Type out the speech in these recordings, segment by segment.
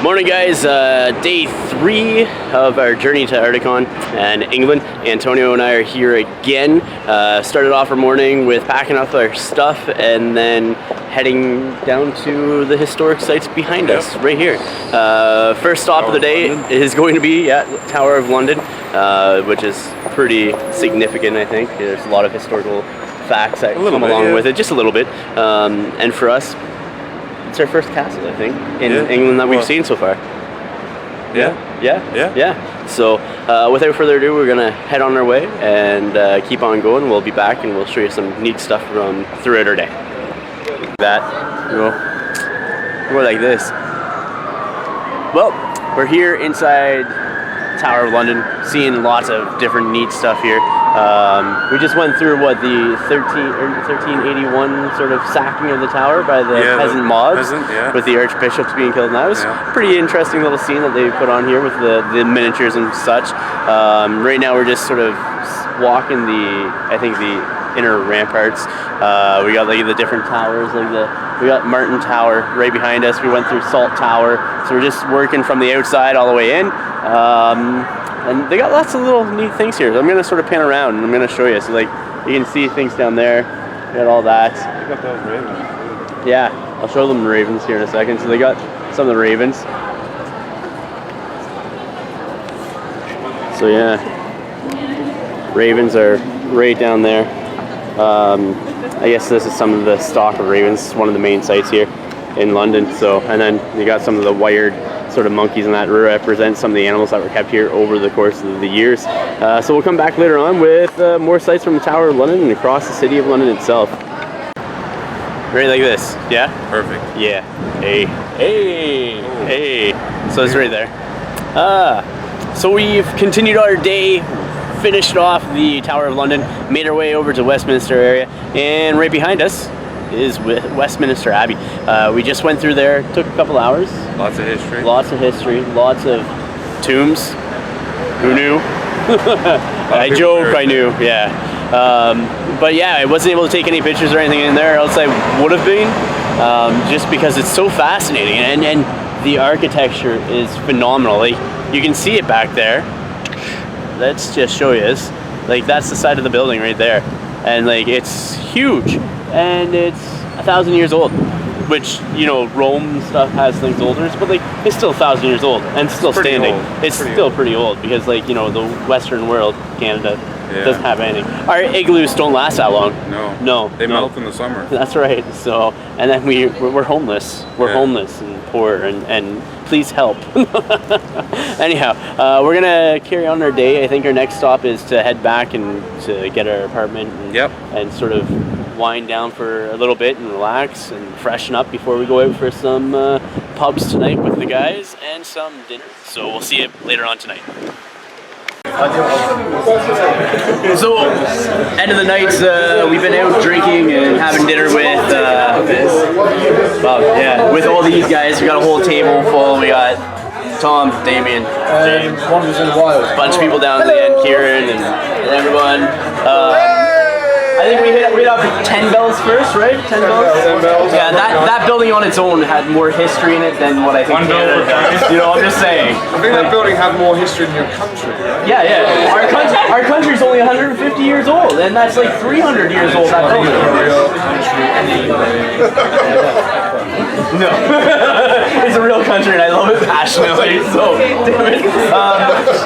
Morning guys, day 3 of our journey to Ardacon and England. Antonio and I are here again. Started off our morning with packing up our stuff and then heading down to the historic sites behind us, right here. First stop of the day is going to be Tower of London, which is pretty significant, I think. There's a lot of historical facts that come along with it, just a little bit. And for us, it's our first castle, I think, in England that we've seen so far. Yeah. So, without further ado, we're gonna head on our way and keep on going. We'll be back and we'll show you some neat stuff from throughout our day. Go like this. Well, we're here inside Tower of London, seeing lots of different neat stuff here. We just went through the 1381 sort of sacking of the tower by the peasant mobs, with the archbishops being killed. And that was pretty interesting little scene that they put on here with the miniatures and such. Right now we're just sort of walking the inner ramparts. We got like the different towers, we got Martin Tower right behind us. We went through Salt Tower, so we're just working from the outside all the way in. And they got lots of little neat things here. I'm going to sort of pan around and I'm going to show you. So like you can see things down there. They got all that. They got those ravens. Yeah, I'll show them the ravens here in a second. So they got some of the ravens. So yeah, ravens are right down there. I guess this is some of the stock of ravens. It's one of the main sites here in London. So, and then you got some of the wired sort of monkeys, and that represent some of the animals that were kept here over the course of the years. So we'll come back later on with more sights from the Tower of London and across the city of London itself. Right like this, yeah? Perfect. Yeah. Hey. So it's right there. So we've continued our day, finished off the Tower of London, made our way over to Westminster area, and right behind us is Westminster Abbey. We just went through there, took a couple hours. Lots of history, lots of tombs. Who knew? I joke, I knew, yeah. But yeah, I wasn't able to take any pictures or anything in there, else I would have been, just because it's so fascinating, and the architecture is phenomenal. Like, you can see it back there. Let's just show you this. Like, that's the side of the building right there, and like it's huge. And it's 1,000 years old, which, you know, Rome and stuff has things older, but like it's still 1,000 years old and still standing. It's still pretty old because, like, you know, the Western world, Canada, doesn't have anything. Our igloos don't last that long. No, they melt in the summer. That's right. So, and then we're homeless. We're homeless and poor, and please help. Anyhow, we're gonna carry on our day. I think our next stop is to head back and to get our apartment and sort of wind down for a little bit and relax and freshen up before we go out for some pubs tonight with the guys and some dinner. So we'll see you later on tonight. So, end of the night, we've been out drinking and having dinner with with all these guys. We got a whole table full. We got Tom, Damian, James, a bunch of people down at the end, Kieran, and everyone. I think we hit up 10 bells first, right? 10 bells? Yeah, that building on its own had more history in it than what I think Canada does. You know, I'm just saying. I think that building had more history than your country. Right? Yeah. Our country's only 150 years old, and that's like 300 years old, that building. No. It's a real country, and I love it passionately, so damn it.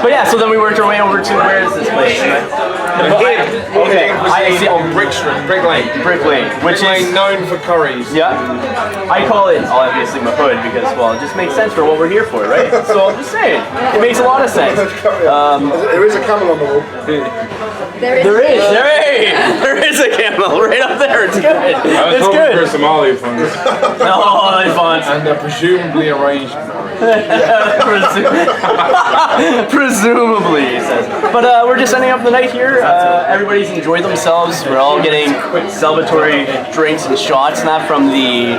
But yeah, so then we worked our way over to, where is this place? I see on Brick Lane, which is known for curries. Yeah, I call it obviously my hood because, well, it just makes sense for what we're here for, right? So I'm just saying, it makes a lot of sense. There is a camel on the wall. There is a camel right up there. It's good. I was hoping for some olive ones. Olive ones. And they're presumably arranged. Presumably, he says. But we're just ending up the night here. Everybody's enjoyed themselves. We're all getting celebratory drinks and shots and that from the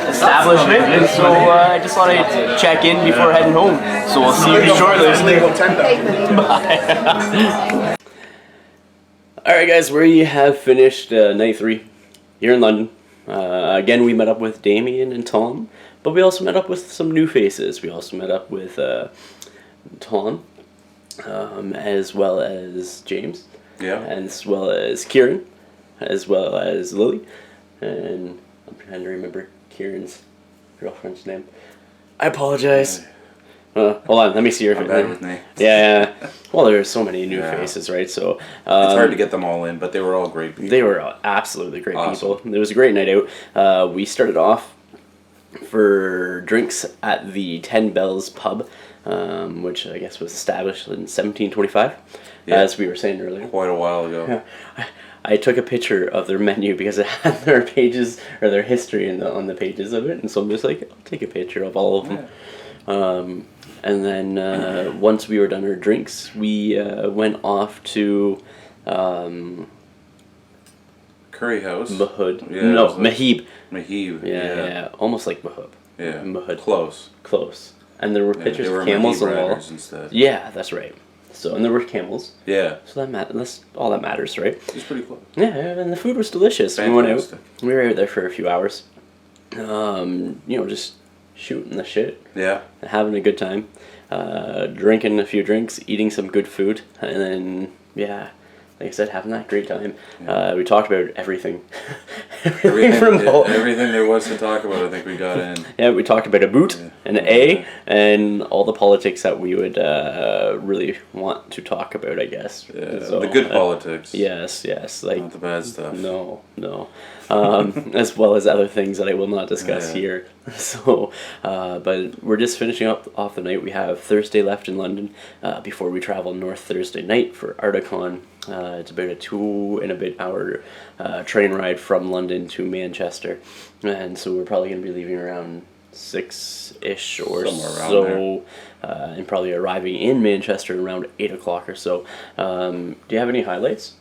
establishment, and so I just thought I'd check in before heading home. So we'll see you shortly. Bye. Alright guys, we have finished night 3 here in London. Again, we met up with Damian and Tom, but we also met up with some new faces. We also met up with Tom, as well as James, as well as Kieran, as well as Lily, and I'm trying to remember Kieran's girlfriend's name. I apologize. Hold on, let me see your face. Bad with names. Yeah. Well, there's so many new faces, right? So it's hard to get them all in, but they were all great people. They were absolutely great people. It was a great night out. We started off for drinks at the 10 Bells pub, which I guess was established in 1725, as we were saying earlier. Quite a while ago. I took a picture of their menu because it had their pages or their history on the pages of it, and so I'm just like, I'll take a picture of all of them. And then once we were done our drinks, we went off to Curry House. Mahud. Yeah, No, Mahib. Mahib. Yeah, almost like Mahub. Yeah. Mahud. Close. And there were pictures of camels on the wall. Instead. Yeah, that's right. So, and there were camels. Yeah. So that's all that matters, right? It's pretty close. Yeah, and the food was delicious. Fantastic. We went out. We were out there for a few hours. Just shooting the shit. Yeah. Having a good time. Drinking a few drinks, eating some good food, and then, like I said, having that great time. We talked about everything. Everything there was to talk about, I think we got in. Yeah, we talked about a boot, an A, and all the politics that we would really want to talk about, I guess. Yeah, so, the good politics. Yes, like not the bad stuff. No. As well as other things that I will not discuss here. So, but we're just finishing off the night. We have Thursday left in London before we travel north Thursday night for Ardacon. It's about a 2 hour train ride from London to Manchester, and so we're probably going to be leaving around 6-ish or so, and probably arriving in Manchester around 8 o'clock or so. Do you have any highlights?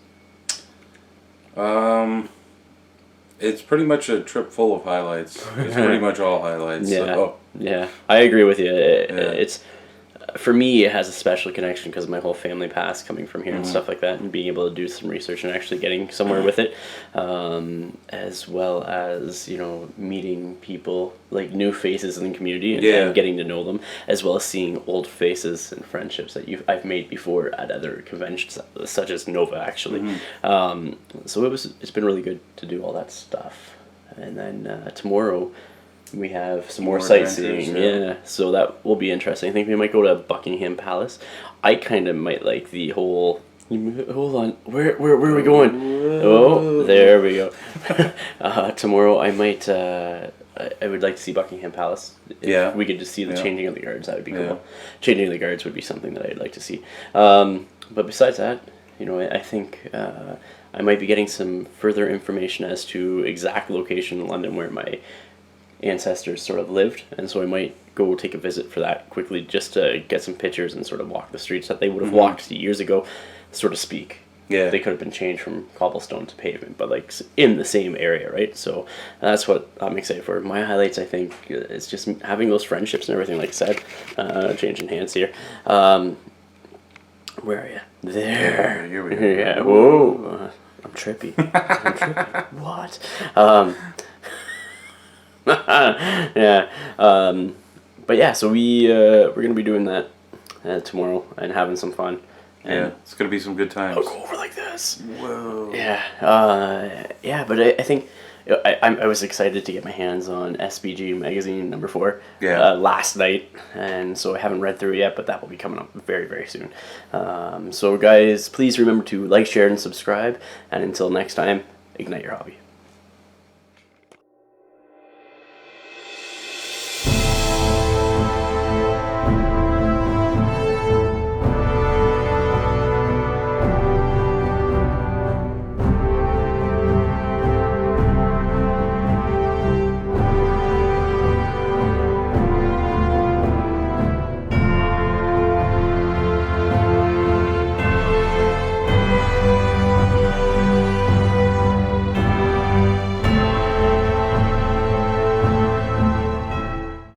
It's pretty much a trip full of highlights. It's pretty much all highlights. Yeah, I agree with you. It's for me, it has a special connection because of my whole family past coming from here and stuff like that, and being able to do some research and actually getting somewhere with it, as well as meeting people, like new faces in the community and getting to know them, as well as seeing old faces and friendships that I've made before at other conventions such as Nova actually. So it's been really good to do all that stuff, and then tomorrow we have some more sightseeing, so that will be interesting. I think we might go to Buckingham Palace. I kind of might like the whole... Hold on, where are we going? Oh, there we go. Tomorrow I might... I would like to see Buckingham Palace. If we could just see the changing of the guards, that would be cool. Changing of the guards would be something that I'd like to see. But besides that, I think I might be getting some further information as to exact location in London where my ancestors sort of lived, and so I might go take a visit for that quickly, just to get some pictures and sort of walk the streets that they would have walked years ago, so to speak. They could have been changed from cobblestone to pavement, but like in the same area, right? So that's what I'm excited for. My highlights, I think, is just having those friendships and everything, like I said. Changing hands here. Where are you? There. Here we go. Yeah. Whoa. I'm trippy. What? But yeah, so we're gonna be doing that tomorrow and having some fun. And it's gonna be some good times. I'll go over like this. Whoa. But I think I was excited to get my hands on SBG magazine number 4 last night, and so I haven't read through it yet, but that will be coming up very, very soon. So guys, please remember to like, share, and subscribe, and until next time, ignite your hobby.